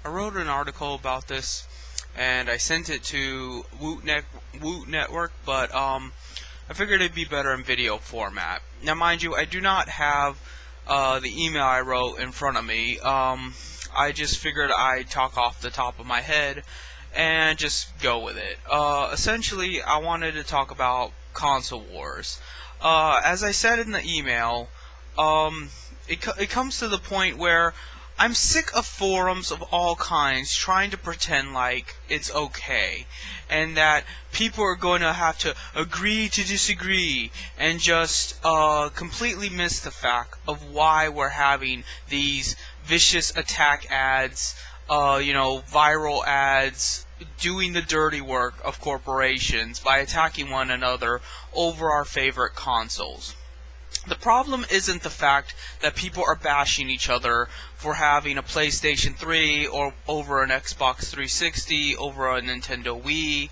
I wrote an article about this, and I sent it to Woot Network, but I figured it'd be better in video format. Now, mind you, I do not have the email I wrote in front of me. I just figured I'd talk off the top of my head and just go with it. Essentially, I wanted to talk about console wars. As I said in the email, it comes to the point where I'm sick of forums of all kinds trying to pretend like it's okay, and that people are going to have to agree to disagree, and just completely miss the fact of why we're having these vicious attack ads, viral ads, doing the dirty work of corporations by attacking one another over our favorite consoles. The problem isn't the fact that people are bashing each other for having a PlayStation 3 or over an Xbox 360, over a Nintendo Wii.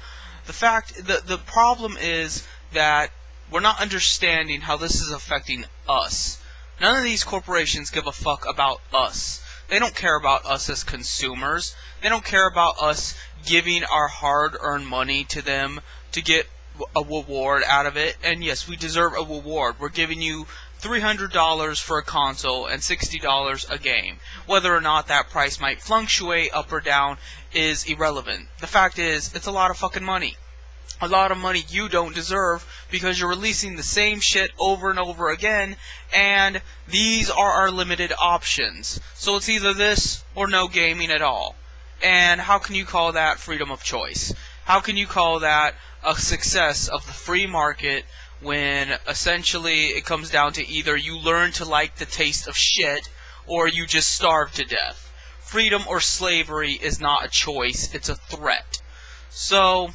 The problem is that we're not understanding how this is affecting us. None of these corporations give a fuck about us. They don't care about us as consumers. They don't care about us giving our hard-earned money to them to get a reward out of it. And yes, we deserve a reward. We're giving you $300 for a console and $60 a game. Whether or not that price might fluctuate up or down is irrelevant. The fact is, it's a lot of fucking money. A lot of money you don't deserve because you're releasing the same shit over and over again, and these are our limited options. So it's either this or no gaming at all. And how can you call that freedom of choice? How can you call that a success of the free market when essentially it comes down to either you learn to like the taste of shit or you just starve to death? Freedom or slavery is not a choice, it's a threat. So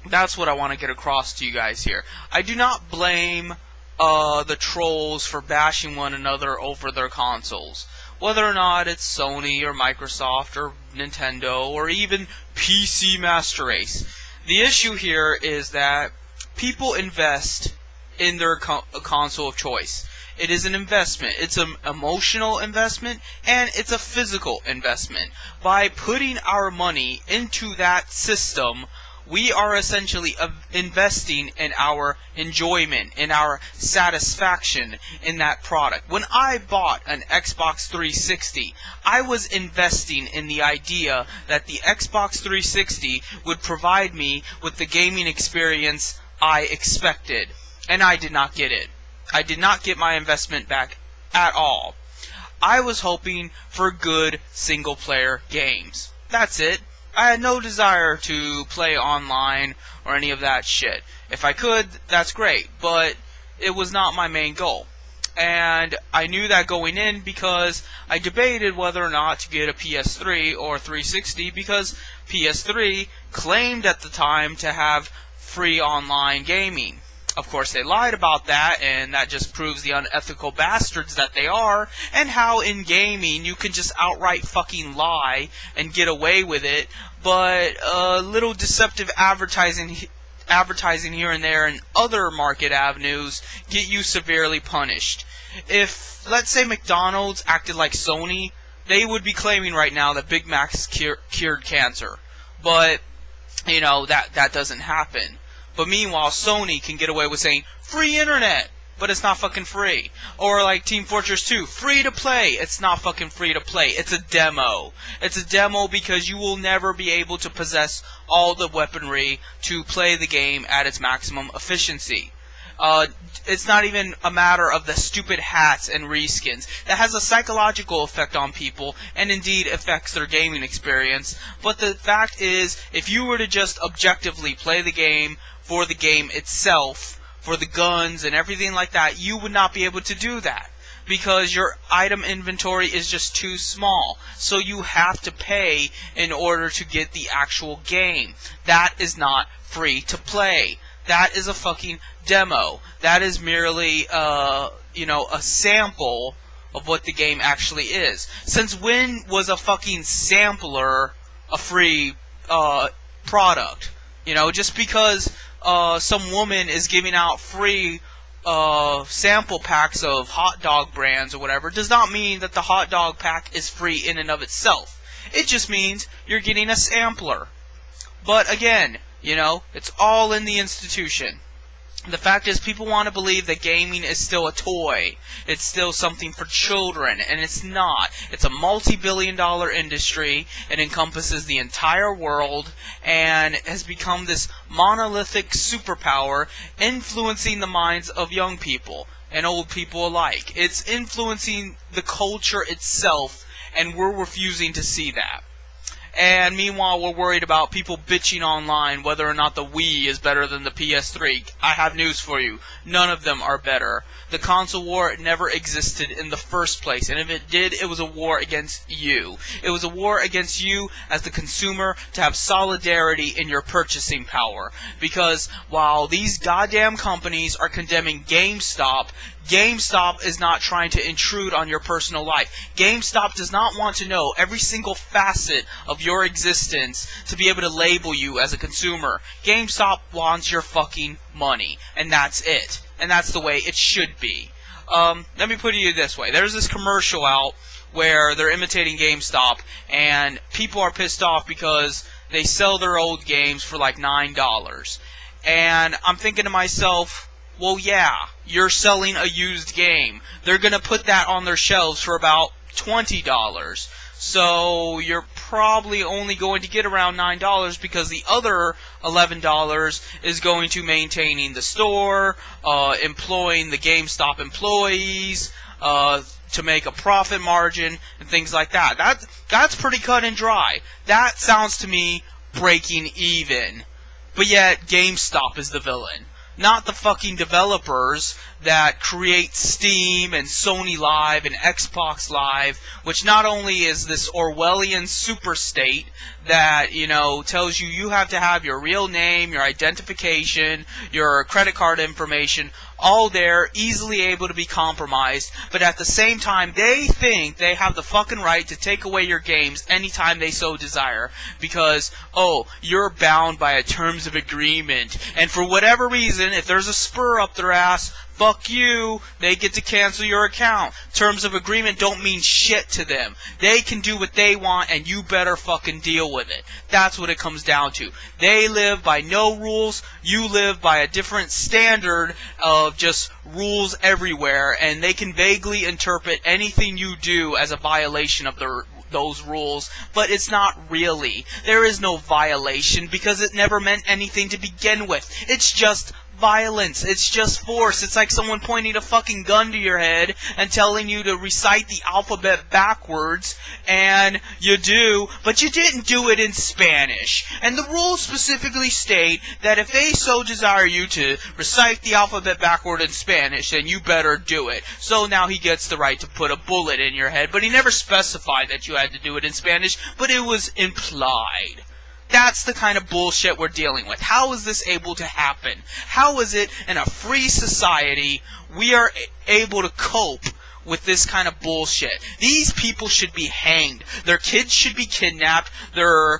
that's what I want to get across to you guys here. I do not blame the trolls for bashing one another over their consoles. Whether or not it's Sony or Microsoft or Nintendo or even PC Master Race. The issue here is that people invest in their console of choice. It is an investment. It's an emotional investment, and it's a physical investment. By putting our money into that system, we are essentially investing in our enjoyment, in our satisfaction in that product. When I bought an Xbox 360, I was investing in the idea that the Xbox 360 would provide me with the gaming experience I expected. And I did not get it. I did not get my investment back at all. I was hoping for good single-player games. That's it. I had no desire to play online or any of that shit. If I could, that's great, but it was not my main goal. And I knew that going in because I debated whether or not to get a PS3 or 360 because PS3 claimed at the time to have free online gaming. Of course, they lied about that, and that just proves the unethical bastards that they are, and how in gaming you can just outright fucking lie and get away with it, but little deceptive advertising here and there and other market avenues get you severely punished. If, let's say, McDonald's acted like Sony, they would be claiming right now that Big Mac's cured cancer. But, that doesn't happen. But meanwhile, Sony can get away with saying, free internet, but it's not fucking free. Or like Team Fortress 2, free to play, it's not fucking free to play, it's a demo. It's a demo because you will never be able to possess all the weaponry to play the game at its maximum efficiency. It's not even a matter of the stupid hats and reskins. That has a psychological effect on people, and indeed affects their gaming experience. But the fact is, if you were to just objectively play the game for the game itself, for the guns and everything like that, you would not be able to do that. Because your item inventory is just too small. So you have to pay in order to get the actual game. That is not free to play. That is a fucking demo. That is merely, a sample of what the game actually is. Since when was a fucking sampler a free product? Just because some woman is giving out free sample packs of hot dog brands or whatever does not mean that the hot dog pack is free in and of itself. It just means you're getting a sampler. But again, it's all in the institution. The fact is, people want to believe that gaming is still a toy. It's still something for children, and it's not. It's a multi-billion-dollar industry. It encompasses the entire world and has become this monolithic superpower influencing the minds of young people and old people alike. It's influencing the culture itself, and we're refusing to see that. And meanwhile, we're worried about people bitching online whether or not the Wii is better than the PS3. I have news for you. None of them are better. The console war never existed in the first place, and if it did, it was a war against you. It was a war against you as the consumer to have solidarity in your purchasing power. Because while these goddamn companies are condemning GameStop, GameStop is not trying to intrude on your personal life. GameStop does not want to know every single facet of your existence to be able to label you as a consumer. GameStop wants your fucking money, and that's it. And that's the way it should be. Let me put it this way. There's this commercial out where they're imitating GameStop, and people are pissed off because they sell their old games for like $9. And I'm thinking to myself, well, yeah, you're selling a used game. They're going to put that on their shelves for about $20. So you're probably only going to get around $9 because the other $11 is going to maintaining the store, employing the GameStop employees, to make a profit margin, and things like that. That's pretty cut and dry. That sounds to me breaking even. But yet, GameStop is the villain. Not the fucking developers that create Steam and Sony Live and Xbox Live, which not only is this Orwellian super state that, tells you have to have your real name, your identification, your credit card information, all there, easily able to be compromised, but at the same time, they think they have the fucking right to take away your games anytime they so desire, because, you're bound by a terms of agreement, and for whatever reason, if there's a spur up their ass, fuck you, they get to cancel your account. Terms of agreement don't mean shit to them. They can do what they want, and you better fucking deal with it. That's what it comes down to. They live by no rules, you live by a different standard of just rules everywhere, and they can vaguely interpret anything you do as a violation of those rules, but it's not really. There is no violation because it never meant anything to begin with. It's just violence. It's just force. It's like someone pointing a fucking gun to your head and telling you to recite the alphabet backwards, and you do, but you didn't do it in Spanish. And the rules specifically state that if they so desire you to recite the alphabet backward in Spanish, then you better do it. So now he gets the right to put a bullet in your head, but he never specified that you had to do it in Spanish, but it was implied. That's the kind of bullshit we're dealing with. How is this able to happen? How is it in a free society we are able to cope with this kind of bullshit? These people should be hanged. Their kids should be kidnapped. Their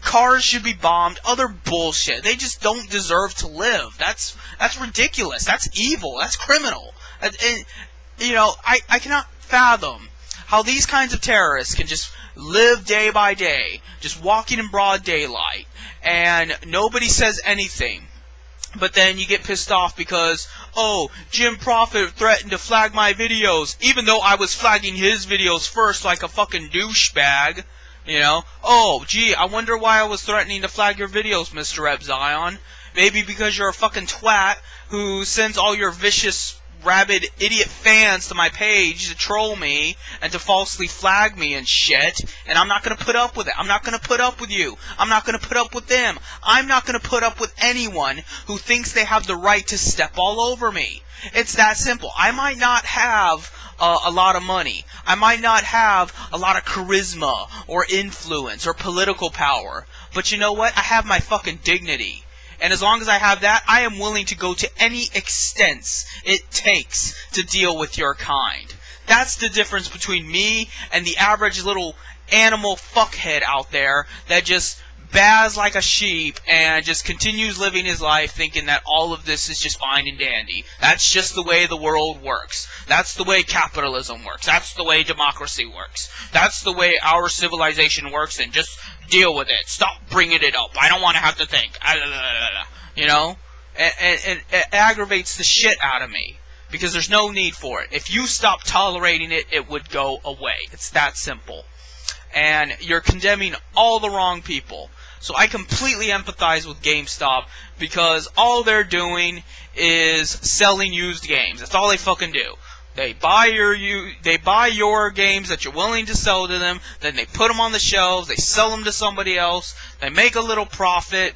cars should be bombed. Other bullshit. They just don't deserve to live. That's ridiculous. That's evil. That's criminal. I cannot fathom how these kinds of terrorists can just live day by day, just walking in broad daylight, and nobody says anything. But then you get pissed off because, Jim Profit threatened to flag my videos, even though I was flagging his videos first like a fucking douchebag. I wonder why I was threatening to flag your videos, Mr. Ebzion. Maybe because you're a fucking twat who sends all your vicious rabid idiot fans to my page to troll me and to falsely flag me and shit, and I'm not going to put up with it. I'm not going to put up with you. I'm not going to put up with them. I'm not going to put up with anyone who thinks they have the right to step all over me. It's that simple. I might not have a lot of money. I might not have a lot of charisma or influence or political power, but you know what? I have my fucking dignity. And as long as I have that, I am willing to go to any extents it takes to deal with your kind. That's the difference between me and the average little animal fuckhead out there that just baz like a sheep and just continues living his life thinking that all of this is just fine and dandy. That's just the way the world works. That's the way capitalism works. That's the way democracy works. That's the way our civilization works, and just deal with it. Stop bringing it up. I don't want to have to think. You know? And it aggravates the shit out of me. Because there's no need for it. If you stop tolerating it, it would go away. It's that simple. And you're condemning all the wrong people. So I completely empathize with GameStop, because all they're doing is selling used games. That's all they fucking do. They buy your games that you're willing to sell to them, then they put them on the shelves, they sell them to somebody else, they make a little profit,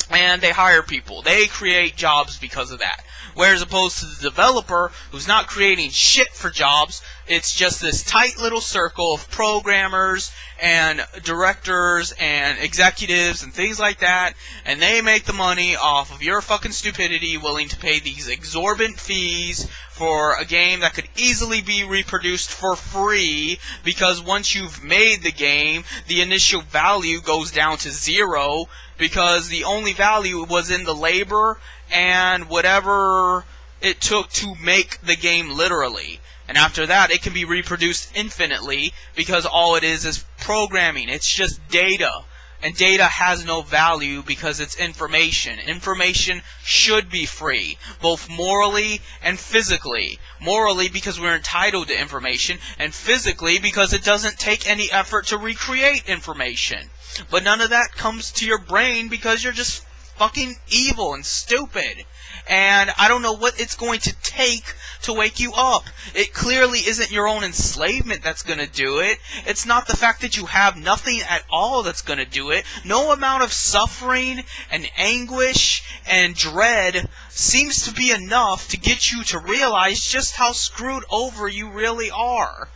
and they hire people. They create jobs because of that. Whereas opposed to the developer, who's not creating shit for jobs, it's just this tight little circle of programmers and directors and executives and things like that, and they make the money off of your fucking stupidity, willing to pay these exorbitant fees for a game that could easily be reproduced for free, because once you've made the game, the initial value goes down to zero, because the only value was in the labor and whatever it took to make the game literally. And after that, it can be reproduced infinitely, because all it is programming. It's just data. And data has no value because it's information. Information should be free, both morally and physically. Morally, because we're entitled to information, and physically, because it doesn't take any effort to recreate information. But none of that comes to your brain because you're just fucking evil and stupid. And I don't know what it's going to take to wake you up. It clearly isn't your own enslavement that's going to do it. It's not the fact that you have nothing at all that's going to do it. No amount of suffering and anguish and dread seems to be enough to get you to realize just how screwed over you really are.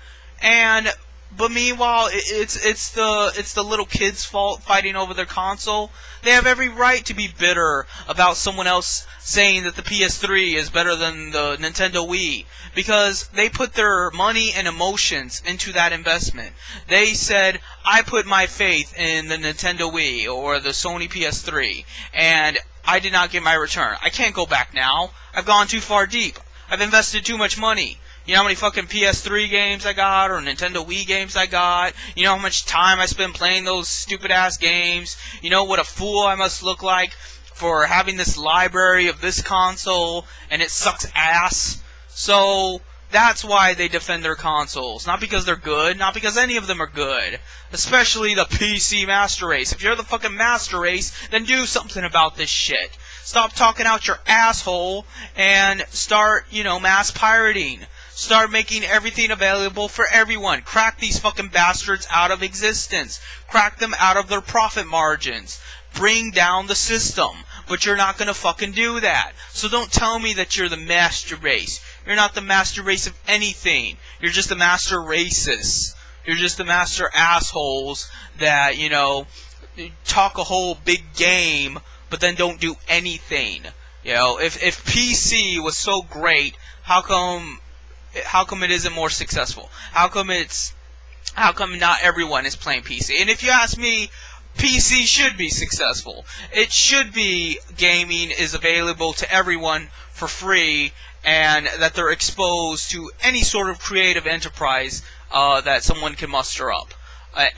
But meanwhile, it's the little kids' fault fighting over their console. They have every right to be bitter about someone else saying that the PS3 is better than the Nintendo Wii, because they put their money and emotions into that investment. They said, I put my faith in the Nintendo Wii or the Sony PS3, and I did not get my return. I can't go back now. I've gone too far deep. I've invested too much money. You know how many fucking PS3 games I got, or Nintendo Wii games I got? You know how much time I spent playing those stupid-ass games? You know what a fool I must look like for having this library of this console, and it sucks ass? So, that's why they defend their consoles. Not because they're good, not because any of them are good. Especially the PC Master Race. If you're the fucking Master Race, then do something about this shit. Stop talking out your asshole, and start, mass pirating. Start making everything available for everyone. Crack these fucking bastards out of existence. Crack them out of their profit margins. Bring down the system. But you're not gonna fucking do that. So don't tell me that you're the master race. You're not the master race of anything. You're just the master racists. You're just the master assholes that, talk a whole big game, but then don't do anything. If PC was so great, how come it isn't more successful? How come not everyone is playing PC? And if you ask me, PC should be successful. It should be gaming is available to everyone for free, and that they're exposed to any sort of creative enterprise that someone can muster up.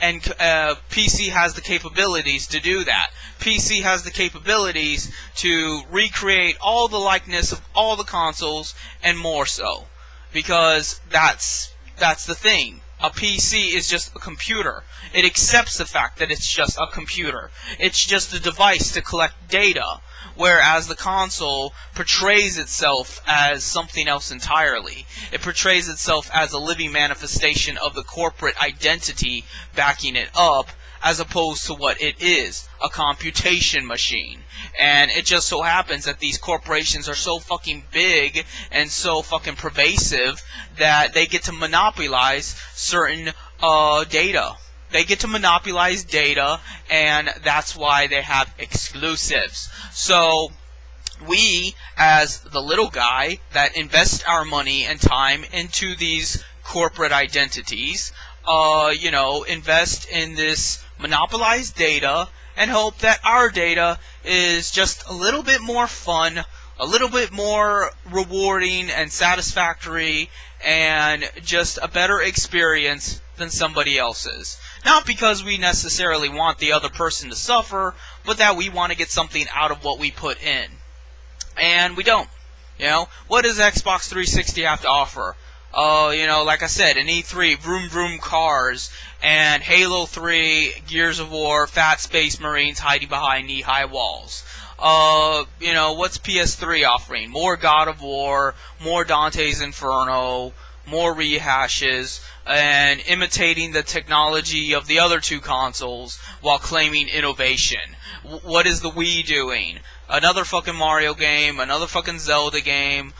And PC has the capabilities to do that. PC has the capabilities to recreate all the likeness of all the consoles, and more so. Because that's the thing. A PC is just a computer. It accepts the fact that it's just a computer. It's just a device to collect data. Whereas the console portrays itself as something else entirely. It portrays itself as a living manifestation of the corporate identity backing it up, as opposed to what it is, a computation machine. And it just so happens that these corporations are so fucking big and so fucking pervasive that they get to monopolize certain data. They get to monopolize data, and that's why they have exclusives. So, we, as the little guy that invests our money and time into these corporate identities, invest in this monopolized data and hope that our data is just a little bit more fun, a little bit more rewarding and satisfactory, and just a better experience than somebody else's. Not because we necessarily want the other person to suffer, but that we want to get something out of what we put in. And we don't. You know, what does Xbox 360 have to offer? You know, like I said, an E3, vroom vroom cars, and Halo 3, Gears of War, fat space marines hiding behind knee-high walls. You know, what's PS3 offering? More God of War, more Dante's Inferno, more rehashes, and imitating the technology of the other two consoles while claiming innovation. What is the Wii doing? Another fucking Mario game, another fucking Zelda game,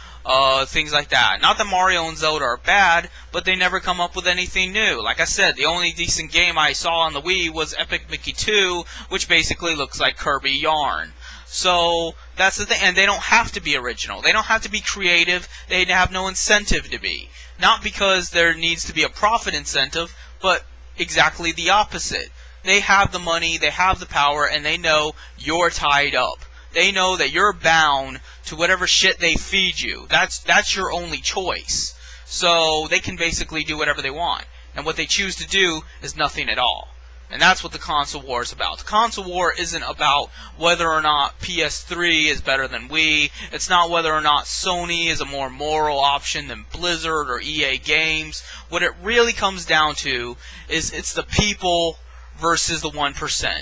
things like that. Not that Mario and Zelda are bad, but they never come up with anything new. Like I said, the only decent game I saw on the Wii was Epic Mickey 2, which basically looks like Kirby Yarn. So, that's the thing, and they don't have to be original. They don't have to be creative. They have no incentive to be. Not because there needs to be a profit incentive, but exactly the opposite. They have the money, they have the power, and they know you're tied up. They know that you're bound to whatever shit they feed you. That's your only choice. So they can basically do whatever they want. And what they choose to do is nothing at all. And that's what the console war is about. The console war isn't about whether or not PS3 is better than Wii. It's not whether or not Sony is a more moral option than Blizzard or EA Games. What it really comes down to is it's the people versus the 1%.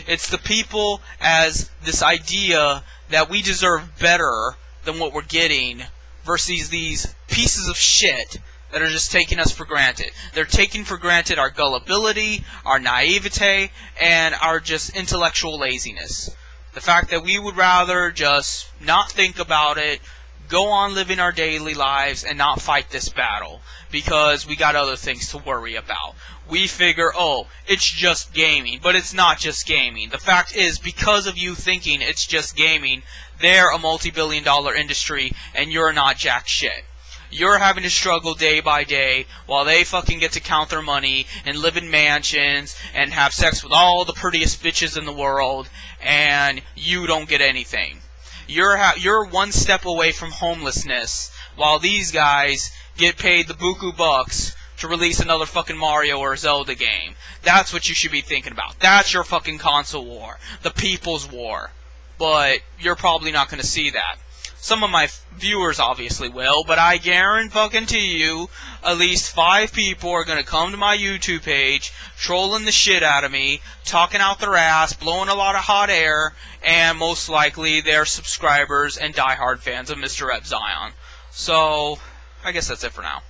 It's the people as this idea that we deserve better than what we're getting versus these pieces of shit that are just taking us for granted. They're taking for granted our gullibility, our naivete, and our just intellectual laziness. The fact that we would rather just not think about it, go on living our daily lives, and not fight this battle because we got other things to worry about. We figure, oh, it's just gaming, but it's not just gaming. The fact is, because of you thinking it's just gaming, they're a multi-billion-dollar industry, and you're not jack shit. You're having to struggle day by day while they fucking get to count their money and live in mansions and have sex with all the prettiest bitches in the world, and you don't get anything. You're one step away from homelessness while these guys get paid the buku bucks to release another fucking Mario or Zelda game. That's what you should be thinking about. That's your fucking console war. The people's war. But you're probably not going to see that. Some of my viewers obviously will, but I guarantee you at least 5 people are going to come to my YouTube page, trolling the shit out of me, talking out their ass, blowing a lot of hot air, and most likely they're subscribers and diehard fans of Mr. Ep Zion. So, I guess that's it for now.